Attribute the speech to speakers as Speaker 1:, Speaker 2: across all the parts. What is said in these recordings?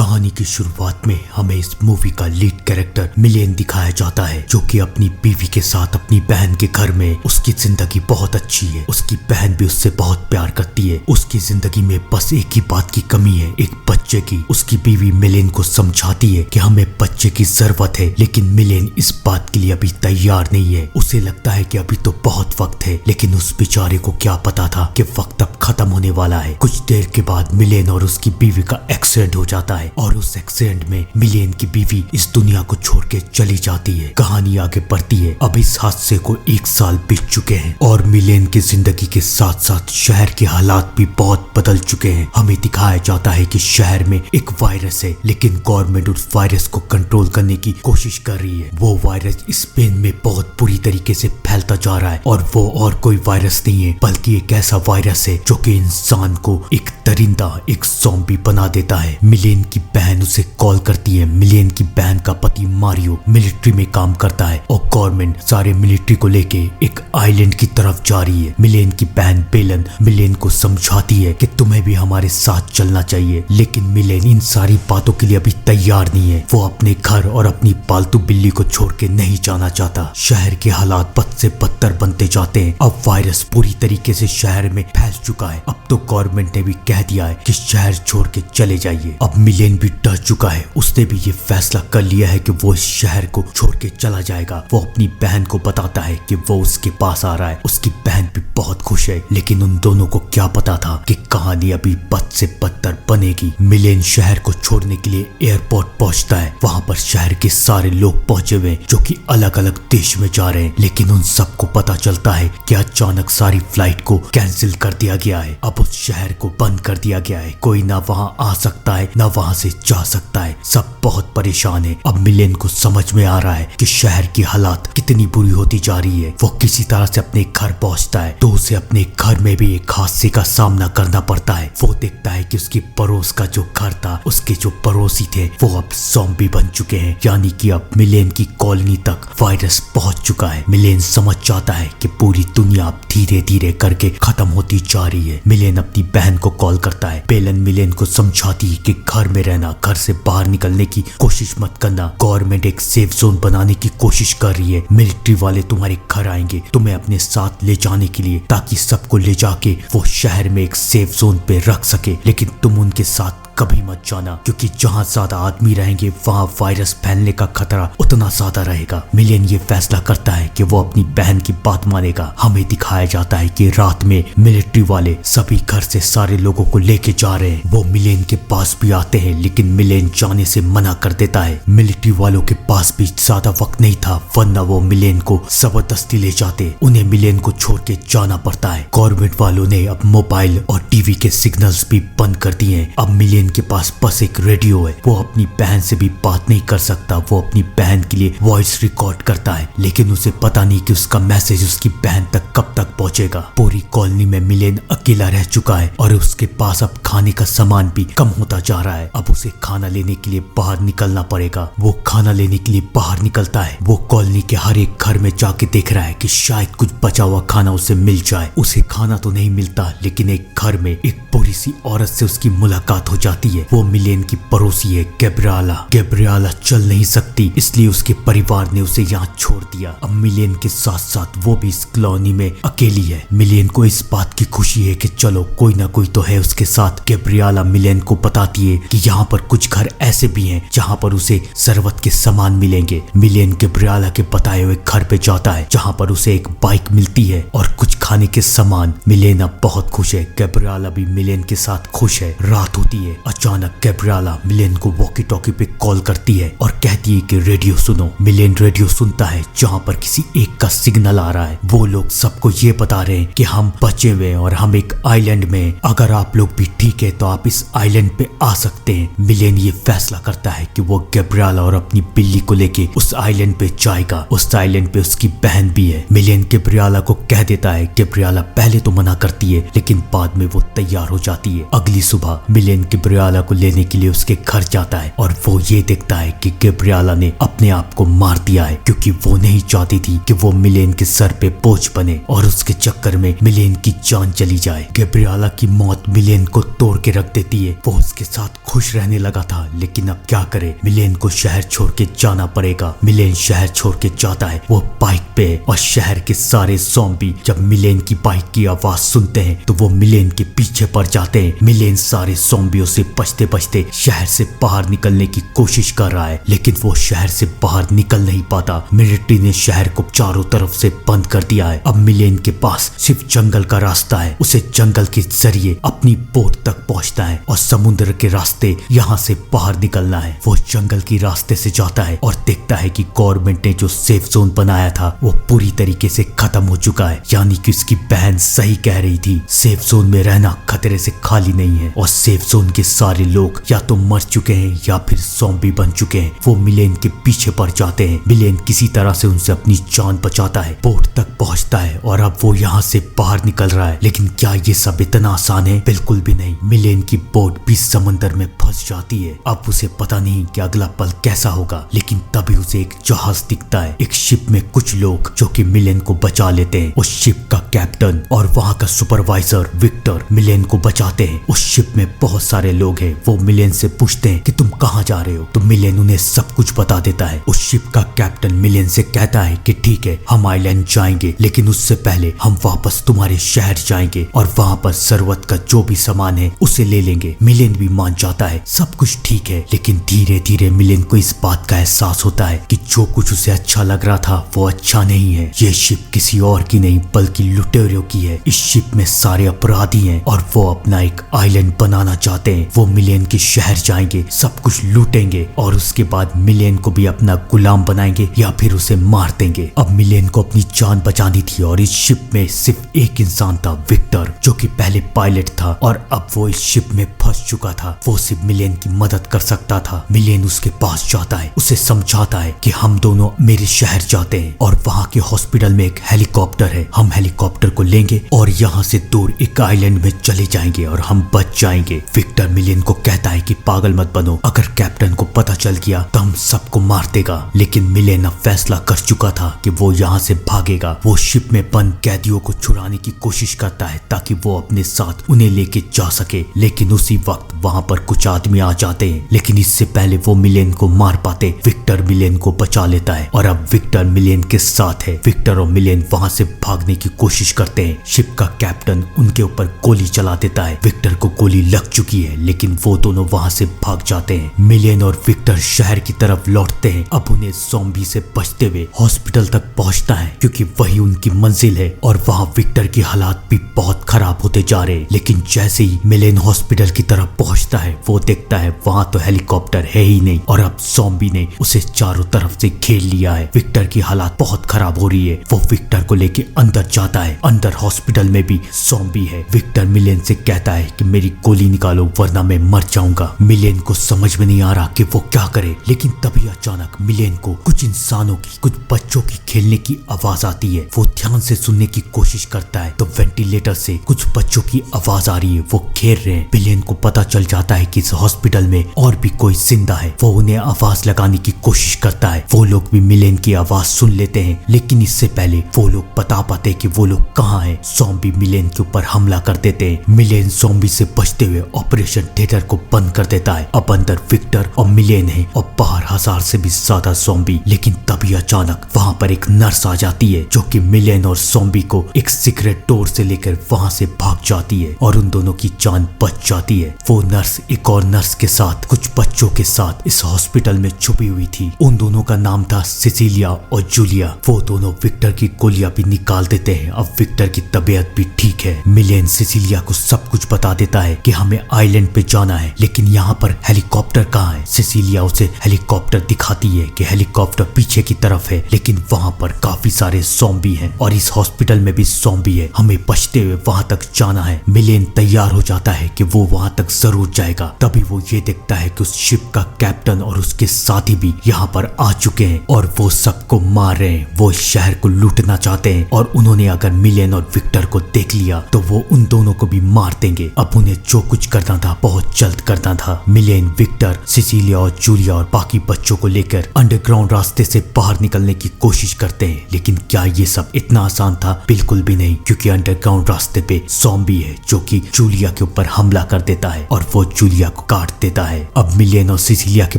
Speaker 1: कहानी की शुरुआत में हमें इस मूवी का लीड कैरेक्टर मिलेन दिखाया जाता है, जो कि अपनी बीवी के साथ अपनी बहन के घर में उसकी जिंदगी बहुत अच्छी है। उसकी बहन भी उससे बहुत प्यार करती है। उसकी जिंदगी में बस एक ही बात की कमी है, एक बच्चे की। उसकी बीवी मिलेन को समझाती है कि हमें बच्चे की जरूरत है, लेकिन मिलेन इस बात के लिए अभी तैयार नहीं है। उसे लगता है कि अभी तो बहुत वक्त है, लेकिन उस बेचारे को क्या पता था कि वक्त अब खत्म होने वाला है। कुछ देर के बाद मिलेन और उसकी बीवी का एक्सीडेंट हो जाता है और उस एक्सीडेंट में मिलेन की बीवी इस दुनिया को छोड़ के चली जाती है। कहानी आगे बढ़ती है। अब इस हादसे को 1 साल बीत चुके हैं और मिलेन की जिंदगी के साथ साथ शहर के हालात भी बहुत बदल चुके हैं। हमें दिखाया जाता है कि शहर में एक वायरस है, लेकिन गवर्नमेंट उस वायरस को कंट्रोल करने की कोशिश कर रही है। वो वायरस स्पेन में बहुत बुरी तरीके से फैलता जा रहा है और वो और कोई वायरस नहीं है, बल्कि एक ऐसा वायरस है जो कि इंसान को एक दरिंदा, एक ज़ॉम्बी बना देता है। मिलेन की बहन उसे कॉल करती है। मिलेन की बहन का पति मारियो मिलिट्री में काम करता है और गवर्नमेंट सारे मिलिट्री को लेके एक आइलैंड की तरफ जा रही है। मिलेन की बहन बेलन मिलेन को समझाती है कि तुम्हें भी हमारे साथ चलना चाहिए, लेकिन मिलेन इन सारी बातों के लिए अभी तैयार नहीं है। वो अपने घर और अपनी पालतू बिल्ली को छोड़ के नहीं जाना चाहता। शहर के हालात बद से बदतर बनते जाते हैं। अब वायरस पूरी तरीके से शहर में फैल चुका है। अब तो गवर्नमेंट ने भी कह दिया है कि शहर छोड़ के चले जाइए। अब मिलेन भी डर चुका है। उसने भी ये फैसला कर लिया है कि वो इस शहर को छोड़ के चला जाएगा। वो अपनी बहन को बताता है कि वो उसके पास आ रहा है। उसकी बहन भी बहुत खुश है, लेकिन उन दोनों को क्या पता था कि कहानी अभी बद से बदतर बनेगी। मिलेन शहर को छोड़ने के लिए एयरपोर्ट पहुंचता है। वहां पर शहर के सारे लोग पहुंचे हुए जो कि अलग अलग देश में जा रहे हैं, लेकिन उन सबको पता चलता है कि अचानक सारी फ्लाइट को कैंसिल कर दिया गया है। अब उस शहर को बंद कर दिया गया है। कोई ना वहां आ सकता है ना वहां से जा सकता है। सब बहुत परेशान है। अब मिलेन को समझ में आ रहा है कि शहर की हालात कितनी बुरी होती जा रही है। वो किसी तरह से अपने घर पहुंचता है तो उसे अपने घर में भी एक हादसे का सामना करना पड़ता है। वो देखता है कि उसके पड़ोस का जो घर था, उसके जो पड़ोसी थे वो अब ज़ॉम्बी बन चुके हैं, यानी कि अब मिलेन की कॉलोनी तक वायरस पहुंच चुका है। मिलेन समझ जाता है कि पूरी दुनिया अब धीरे धीरे करके खत्म होती जा रही है। मिलेन अपनी बहन को कॉल करता है। बेलन मिलेन को समझाती है कि घर में रहना, घर से बाहर निकलने की कोशिश मत करना। गवर्नमेंट एक सेफ जोन बनाने की कोशिश कर रही है। मिलिट्री वाले तुम्हारे घर आएंगे तुम्हें अपने साथ ले जाने के लिए, ताकि सबको ले जाके वो शहर में एक सेफ जोन पे रख सके, लेकिन तुम उनके साथ कभी मत जाना, क्योंकि जहाँ ज्यादा आदमी रहेंगे वहाँ वायरस फैलने का खतरा उतना ज्यादा रहेगा। मिलेन ये फैसला करता है कि वो अपनी बहन की बात मानेगा। हमें दिखाया जाता है कि रात में मिलिट्री वाले सभी घर से सारे लोगों को लेके जा रहे हैं। वो मिलेन के पास भी आते हैं, लेकिन मिलेन जाने से मना कर देता है। मिलिट्री वालों के पास भी ज्यादा वक्त नहीं था, वरना वो मिलेन को जबरदस्ती ले जाते। उन्हें मिलेन को छोड़ के जाना पड़ता है। गवर्नमेंट वालों ने अब मोबाइल और टीवी के सिग्नल्स भी बंद कर दिए हैं। अब मिलेन के पास बस एक रेडियो है। वो अपनी बहन से भी बात नहीं कर सकता। वो अपनी बहन के लिए वॉइस रिकॉर्ड करता है, लेकिन उसे पता नहीं कि उसका मैसेज उसकी बहन तक कब तक पहुंचेगा। पूरी कॉलोनी में मिलेन अकेला रह चुका है और उसके पास अब खाने का सामान भी कम होता जा रहा है। अब उसे खाना लेने के लिए बाहर निकलना पड़ेगा। वो खाना लेने के लिए बाहर निकलता है। वो कॉलोनी के हर एक घर में जाके देख रहा है कि शायद कुछ बचा हुआ खाना उसे मिल जाए। उसे खाना तो नहीं मिलता, लेकिन एक घर में एक बुरी सी औरत से उसकी मुलाकात हो जाती है। वो मिलेन की पड़ोसी है, गैब्रिएला। गैब्रिएला चल नहीं सकती, इसलिए उसके परिवार ने उसे यहाँ छोड़ दिया। अब मिलेन के साथ साथ वो भी इस कॉलोनी में अकेली है। मिलेन को इस बात की खुशी है कि चलो कोई ना कोई तो है उसके साथ। गैब्रिएला मिलेन को बताती है कि यहाँ पर कुछ घर ऐसे भी हैं जहाँ पर उसे जरूरत के सामान मिलेंगे। मिलेन गैब्रिएला के बताए हुए घर पे जाता है, जहाँ पर उसे एक बाइक मिलती है और कुछ खाने के सामान। मिलेन अब बहुत खुश है। गैब्रिएला भी मिलेन के साथ खुश है। रात होती है। अचानक गैब्रिएला मिलेन को वॉकी टॉकी पे कॉल करती है और कहती है कि रेडियो सुनो। मिलेन रेडियो सुनता है, जहाँ पर किसी एक का सिग्नल आ रहा है। वो लोग सबको ये बता रहे हैं कि हम बचे हुए हैं और हम एक आइलैंड में, अगर आप लोग भी ठीक है तो आप इस आइलैंड पे आ सकते हैं। मिलेन ये फैसला करता है कि वो गैब्रिएला और अपनी बिल्ली को लेके उस आइलैंड पे जाएगा। उस आइलैंड पे उसकी बहन भी है। मिलेन गैब्रिएला को कह देता है। गैब्रिएला पहले तो मना करती है, लेकिन बाद में वो तैयार हो जाती है। अगली सुबह मिलेन गैब्रिएला गैब्रिएला को लेने के लिए उसके घर जाता है और वो ये देखता है कि गैब्रिएला ने अपने आप को मार दिया है क्योंकि वो नहीं चाहती थी कि वो मिलेन के सर पे बोझ बने और उसके चक्कर में मिलेन की जान चली जाए। गैब्रिएला की मौत मिलेन को तोड़ के रख देती है। वो उसके साथ खुश रहने लगा था, लेकिन अब क्या करे, मिलेन को शहर छोड़ के जाना पड़ेगा। मिलेन शहर छोड़ के जाता है, वो बाइक पे, और शहर के सारे ज़ॉम्बी जब मिलेन की बाइक की आवाज सुनते हैं तो वो मिलेन के पीछे पड़ जाते हैं। मिलेन सारे ज़ॉम्बियों से बचते बचते शहर से बाहर निकलने की कोशिश कर रहा है, लेकिन वो शहर से बाहर निकल नहीं पाता। मिलिट्री ने शहर को चारों तरफ से बंद कर दिया है। अब मिलेन के पास सिर्फ जंगल का रास्ता है। उसे जंगल के जरिए अपनी बोट तक पहुंचना है और समुद्र के रास्ते यहाँ से बाहर निकलना है। वो जंगल की रास्ते से जाता है और देखता है कि गवर्नमेंट ने जो सेफ जोन बनाया था वो पूरी तरीके से खत्म हो चुका है। यानी कि उसकी बहन सही कह रही थी, सेफ जोन में रहना खतरे से खाली नहीं है और सेफ जोन के सारे लोग या तो मर चुके हैं या फिर ज़ॉम्बी बन चुके हैं। वो मिलेन के पीछे पड़ जाते हैं। मिलेन किसी तरह से उनसे अपनी जान बचाता है, बोट तक पहुंचता है और अब वो यहाँ से बाहर निकल रहा है। लेकिन क्या ये सब इतना आसान है? बिल्कुल भी नहीं। मिलेन की बोट भी समंदर में फंस जाती है। अब उसे पता नहीं कि अगला पल कैसा होगा, लेकिन तभी उसे एक जहाज दिखता है। एक शिप में कुछ लोग जो कि मिलेन को बचा लेते हैं। उस शिप का कैप्टन और वहाँ का सुपरवाइजर विक्टर मिलेन को बचाते हैं। उस शिप में बहुत सारे लोग हैं। वो मिलेन से पूछते हैं कि तुम कहाँ जा रहे हो, तो मिलेन उन्हें सब कुछ बता देता है। उस शिप का कैप्टन मिलेन से कहता है कि ठीक है, हम आइलैंड जाएंगे, लेकिन उससे पहले हम वापस तुम्हारे शहर जाएंगे और वहाँ पर जरूरत का जो भी सामान है उसे ले लेंगे। मिलेन भी मान जाता है, सब कुछ ठीक है। लेकिन धीरे धीरे मिलेन को इस बात का एहसास होता है कि जो कुछ उसे अच्छा लग रहा था वो अच्छा नहीं है। ये शिप किसी और की नहीं बल्कि लुटेरों की है। इस शिप में सारे अपराधी हैं और वो अपना एक आइलैंड बनाना चाहते हैं। वो मिलेन के शहर जाएंगे, सब कुछ लूटेंगे और उसके बाद मिलेन को भी अपना गुलाम बनाएंगे या फिर उसे मार देंगे। अब मिलेन को अपनी जान बचानी थी और इस शिप में सिर्फ एक इंसान था, विक्टर, जो कि पहले पायलट था और अब वो इस शिप में फंस चुका था। वो सिर्फ मिलेन की मदद कर सकता था। मिलेन उसके पास जाता है, उसे समझाता है कि हम दोनों मेरे शहर जाते हैं और वहाँ के हॉस्पिटल में एक हेलीकॉप्टर है। हम हेलीकॉप्टर को लेंगे और यहाँ से दूर एक आइलैंड में चले जाएंगे और हम बच जाएंगे। विक्टर मिलेन को कहता है कि पागल मत बनो, अगर कैप्टन को पता चल गया तो हम सबको मार देगा। लेकिन मिलेन अब फैसला कर चुका था कि वो यहाँ से भागेगा। वो शिप में बंद कैदियों को छुड़ाने की कोशिश करता है ताकि वो अपने साथ उन्हें लेके जा सके, लेकिन उसी वक्त वहाँ पर कुछ आदमी आ जाते हैं। लेकिन इससे पहले वो मिलेन को मार पाते, विक्टर मिलेन को बचा लेता है और अब विक्टर मिलेन के साथ है। विक्टर और मिलेन वहाँ से भागने की कोशिश करते हैं। शिप का कैप्टन उनके ऊपर गोली चला देता है। विक्टर को गोली लग चुकी है, लेकिन वो दोनों वहाँ से भाग जाते हैं। मिलेन और विक्टर शहर की तरफ लौटते हैं। अब उन्हें ज़ॉम्बी से बचते हुए हॉस्पिटल तक पहुंचना है क्योंकि वही उनकी मंजिल है और वहाँ विक्टर की हालात भी बहुत खराब होते जा रहे हैं। लेकिन जैसे ही मिलेन हॉस्पिटल की तरफ पहुंचता है वो देखता है वहाँ तो हेलीकॉप्टर है ही नहीं और अब ज़ॉम्बी ने उसे चारों तरफ से घेर लिया है। विक्टर की हालात बहुत खराब हो रही है। वो विक्टर को लेके अंदर जाता है। अंदर हॉस्पिटल में भी ज़ॉम्बी है। विक्टर मिलेन से कहता है कि मेरी गोली निकालो वरना मैं मर जाऊंगा। मिलेन को समझ में नहीं आ रहा कि वो क्या करे, लेकिन तभी अचानक मिलेन को कुछ इंसानों की, कुछ बच्चों की खेलने की आवाज आती है। वो ध्यान से सुनने की कोशिश करता है तो वेंटिलेटर से कुछ बच्चों की आवाज आ रही है, वो खेल रहे हैं। मिलेन को पता चल जाता है कि इस हॉस्पिटल में और भी कोई जिंदा है। वो उन्हें आवाज लगाने की कोशिश करता है। वो लोग भी मिलेन की आवाज सुन लेते हैं, लेकिन इससे पहले वो लोग बता पाते कि वो लोग कहाँ हैं। ज़ॉम्बी मिलेन के ऊपर हमला कर देते हैं। मिलेन ज़ॉम्बी से बचते हुए ऑपरेशन थिएटर को बंद कर देता है। अब अंदर विक्टर और मिलेन है और बाहर 1000 से भी ज्यादा ज़ॉम्बी। लेकिन तभी अचानक वहाँ पर एक नर्स आ जाती है जो कि मिलेन और ज़ॉम्बी को एक सीक्रेट डोर से लेकर वहाँ से भाग जाती है और उन दोनों की जान बच जाती है। वो नर्स एक और नर्स के साथ कुछ बच्चों के साथ इस हॉस्पिटल में छुपी हुई थी। उन दोनों का नाम था सिसिलिया और जूलिया। वो दोनों विक्टर की गोलियां भी निकाल देते हैं। अब विक्टर की तबीयत भी ठीक है। मिलेन सिसिलिया को सब कुछ बता देता है कि हमें आइलैंड पे जाना है, लेकिन यहाँ पर हेलीकॉप्टर कहाँ है। सिसिलिया उसे हेलीकॉप्टर दिखाती है कि हेलीकॉप्टर पीछे की तरफ है, लेकिन वहाँ पर काफी सारे ज़ॉम्बी हैं और इस हॉस्पिटल में भी ज़ॉम्बी है, हमें बचते हुए वहाँ तक जाना है। मिलेन तैयार हो जाता है कि वो वहाँ तक जरूर जाएगा। तभी वो ये देखता है कि उस शिप का कैप्टन और उसके साथी भी यहाँ पर आ चुके हैं और वो सबको मार रहे हैं। वो इस शहर को लूटना चाहते हैं और उन्होंने अगर मिलेन और विक्टर को देख लिया तो वो उन दोनों को भी मार देंगे। अब उन्हें जो कुछ करना था बहुत जल्द करना था। मिलेन, विक्टर, सिसिलिया और जूलिया और बाकी बच्चों को लेकर अंडरग्राउंड रास्ते से बाहर निकलने की कोशिश करते हैं, लेकिन क्या ये सब इतना आसान था? बिल्कुल भी नहीं, क्योंकि अंडरग्राउंड रास्ते पे ज़ॉम्बी है जो कि जूलिया के ऊपर हमला कर देता है और वो जूलिया को काट देता है। अब मिलेन और सिसिलिया के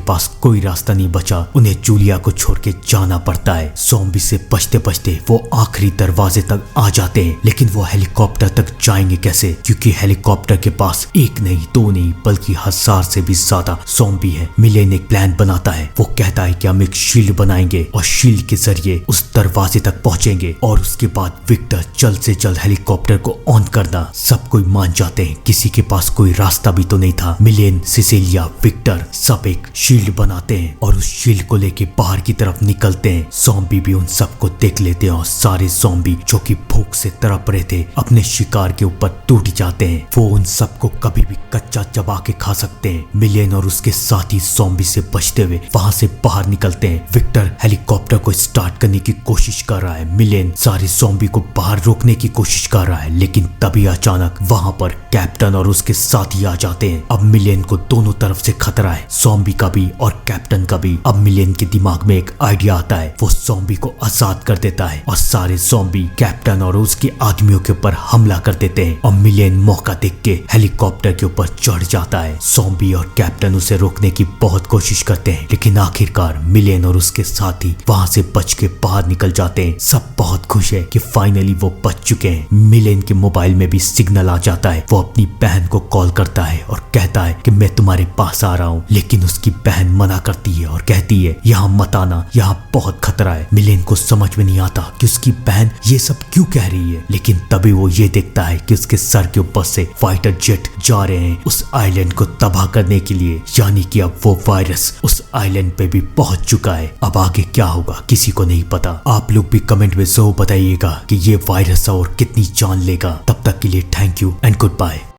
Speaker 1: पास कोई रास्ता नहीं बचा, उन्हें जूलिया को छोड़ के जाना पड़ता है। ज़ॉम्बी से बचते बचते वो आखिरी दरवाजे तक आ जाते हैं, लेकिन वो हेलीकॉप्टर तक जाएंगे कैसे? क्योंकि हेलीकॉप्टर के पास एक नहीं, दो नहीं, बल्कि 1000 से भी ज्यादा ज़ॉम्बी है। मिलेन एक प्लान बनाता है। वो कहता है कि हम एक शील्ड बनाएंगे और शील्ड के जरिए उस दरवाजे तक पहुंचेंगे और उसके बाद विक्टर जल्द से जल्द हेलीकॉप्टर को ऑन करना। सब कोई मान जाते हैं, किसी के पास कोई रास्ता भी तो नहीं था। मिलेन, सिसिलिया, विक्टर सब एक शील्ड बनाते हैं और उस शील्ड को लेके बाहर की तरफ निकलते हैं। ज़ॉम्बी भी उन सबको देख लेते हैं और सारे ज़ॉम्बी जो कि भूख से तड़प रहे थे अपने शिकार के ऊपर टूट जाते हैं। वो उन सबको कभी भी कच्चा चबा के खा सकते हैं। मिलेन और उसके साथी ज़ॉम्बी से बचते हुए वहां से बाहर निकलते हैं। विक्टर हेलीकॉप्टर को स्टार्ट करने की कोशिश कर रहा है। मिलेन सारे ज़ॉम्बी को बाहर रोकने की कोशिश कर रहा है, लेकिन तभी अचानक वहां पर कैप्टन और उसके साथी आ जाते हैं। अब मिलेन को दोनों तरफ से खतरा है, ज़ॉम्बी का भी और कैप्टन का भी। अब मिलेन के दिमाग में एक आइडिया आता है। वो ज़ॉम्बी को आजाद कर देता है और सारे ज़ॉम्बी कैप्टन और उसके आदमियों के ऊपर हमला कर देते हैं और मिलेन मौका देख के हेलीकॉप्टर के ऊपर चढ़ जाता है। ज़ॉम्बी और कैप्टन उसे रोकने की बहुत कोशिश करते हैं, लेकिन आखिरकार मिलेन और उसके साथी वहां से बच के बाहर निकल जाते हैं। सब बहुत खुश है कि फाइनली वो बच चुके हैं। मिलेन के मोबाइल में भी सिग्नल आ जाता है। वो अपनी बहन को कॉल करता है और कहता है कि मैं तुम्हारे पास आ रहा हूँ, लेकिन उसकी बहन मना करती है और कहती है यहाँ मत आना, यहाँ बहुत खतरा है। मिलेन को समझ में नहीं आता कि उसकी बहन ये सब क्यों कह रही है, लेकिन तभी वो ये देखता है कि उसके सर के ऊपर से फाइटर जेट जा रहे हैं उस आइलैंड को तबाह करने के लिए। यानी कि अब वो वायरस उस आइलैंड पे भी पहुंच चुका है। अब आगे क्या होगा किसी को नहीं पता। आप लोग भी कमेंट में जरूर बताइएगा कि ये वायरस और कितनी जान लेगा। तब तक के लिए thank you and good bye.